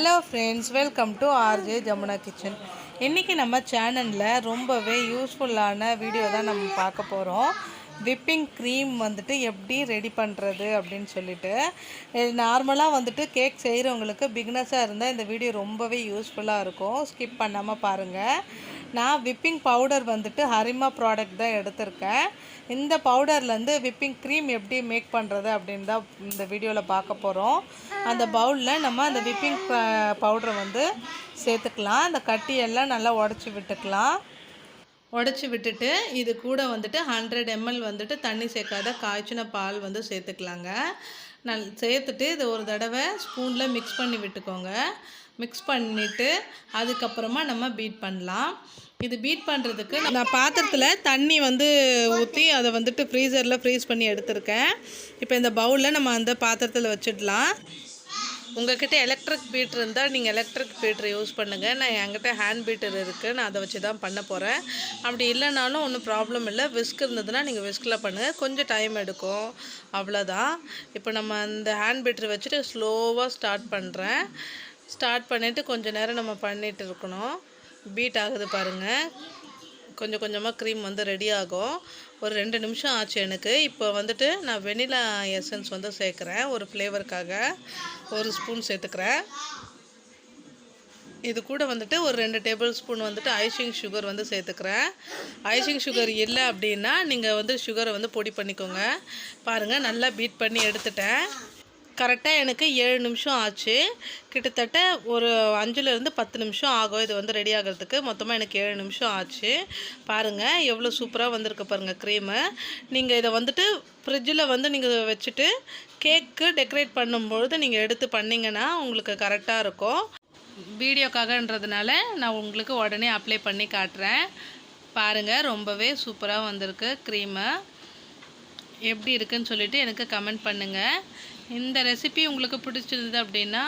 Hello friends, welcome to RJ Jamuna kitchen. இன்றைக்கி நம்ம சேனலில் ரொம்பவே யூஸ்ஃபுல்லான வீடியோ தான் நம்ம பார்க்க போகிறோம். விப்பிங் க்ரீம் வந்துட்டு எப்படி ரெடி பண்ணுறது அப்படின்னு சொல்லிட்டு. நார்மலாக வந்துட்டு கேக் செய்கிறவங்களுக்கு பிகினர்ஸாக இருந்தால் இந்த வீடியோ ரொம்பவே யூஸ்ஃபுல்லாக இருக்கும். ஸ்கிப் பண்ணாமல் பாருங்கள். நான் விப்பிங் பவுடர் வந்துட்டு ஹரிமா ப்ராடக்ட் தான் எடுத்திருக்கேன். இந்த பவுடர்லேருந்து விப்பிங் க்ரீம் எப்படி மேக் பண்ணுறது அப்படின்னு தான் இந்த வீடியோவில் பார்க்க போகிறோம். அந்த பவுலில் நம்ம அந்த விப்பிங் பவுடரை வந்து சேர்த்துக்கலாம். அந்த கட்டியெல்லாம் நல்லா உடச்சி விட்டுக்கலாம். உடச்சி விட்டுட்டு இது கூட வந்துட்டு 100 ml வந்துட்டு தண்ணி சேர்க்காத காய்ச்சின பால் வந்து சேர்த்துக்கலாங்க. சேர்த்துட்டு இது ஒரு தடவை ஸ்பூனில் மிக்ஸ் பண்ணி விட்டுக்கோங்க. மிக்ஸ் பண்ணிவிட்டு அதுக்கப்புறமா நம்ம பீட் பண்ணலாம். இது பீட் பண்ணுறதுக்கு நான் பாத்திரத்தில் தண்ணி வந்து ஊற்றி அதை வந்துட்டு ஃப்ரீசரில் ஃப்ரீஸ் பண்ணி எடுத்திருக்கேன். இப்போ இந்த பவுலில் நம்ம அந்த பாத்திரத்தில் வச்சிடலாம். உங்கள்கிட்ட எலக்ட்ரிக் பீட்ரு இருந்தால் நீங்கள் எலக்ட்ரிக் பீட்ரு யூஸ் பண்ணுங்கள். நான் என்கிட்ட ஹேண்ட் பீட்டர் இருக்குது, நான் அதை வச்சு தான் பண்ண போகிறேன். அப்படி இல்லைனாலும் ஒன்றும் ப்ராப்ளம் இல்லை. விஸ்க் இருந்ததுன்னா நீங்கள் விஸ்கில் பண்ணுங்கள், கொஞ்சம் டைம் எடுக்கும், அவ்வளோதான். இப்போ நம்ம அந்த ஹேண்ட் பீட்ரு வச்சுட்டு ஸ்லோவாக ஸ்டார்ட் பண்ணுறேன். ஸ்டார்ட் பண்ணிவிட்டு கொஞ்சம் நேரம் நம்ம பண்ணிகிட்டு இருக்கணும். பீட் ஆகுது பாருங்கள். கொஞ்சம் கொஞ்சமாக க்ரீம் வந்து ரெடி ஆகும். ஒரு 2 நிமிஷம் ஆச்சு எனக்கு. இப்போ வந்துட்டு நான் வெனிலா எசன்ஸ் வந்து சேர்க்குறேன். ஒரு ஃப்ளேவருக்காக 1 ஸ்பூன் சேர்த்துக்கிறேன். இது கூட வந்துட்டு ஒரு 2 டேபிள் ஸ்பூன் வந்துட்டு ஐசிங் சுகர் வந்து சேர்த்துக்கிறேன். ஐசிங் சுகர் இல்லை அப்படின்னா நீங்கள் வந்து சுகரை வந்து பொடி பண்ணிக்கோங்க. பாருங்கள், நல்லா பீட் பண்ணி எடுத்துட்டேன். கரெக்டாக எனக்கு 7 நிமிஷம் ஆச்சு. கிட்டத்தட்ட ஒரு 5லேருந்து 10 நிமிஷம் ஆகும் இது வந்து ரெடி ஆகிறதுக்கு. மொத்தமாக எனக்கு 7 நிமிஷம் ஆச்சு. பாருங்கள் எவ்வளோ சூப்பராக வந்திருக்கு பாருங்கள் க்ரீமு. நீங்கள் இதை வந்துட்டு ஃப்ரிட்ஜில் வந்து நீங்கள் வச்சுட்டு கேக்கு டெக்கரேட் பண்ணும்பொழுது நீங்கள் எடுத்து பண்ணிங்கன்னா உங்களுக்கு கரெக்டாக இருக்கும். வீடியோக்காகன்றதுனால நான் உங்களுக்கு உடனே அப்ளை பண்ணி காட்டுறேன். பாருங்கள், ரொம்பவே சூப்பராக வந்திருக்கு க்ரீமு. எப்படி இருக்குன்னு சொல்லிவிட்டு எனக்கு கமெண்ட் பண்ணுங்கள். இந்த ரெசிபி உங்களுக்கு பிடிச்சிருந்தது அப்படின்னா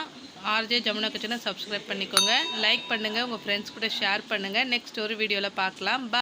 ஆர்ஜே ஜமுனா கிச்சனை சப்ஸ்கிரைப் பண்ணிக்கோங்க. லைக் பண்ணுங்கள், உங்கள் ஃப்ரெண்ட்ஸ் கூட ஷேர் பண்ணுங்கள். நெக்ஸ்ட் ஒரு வீடியோவில் பார்க்கலாம்.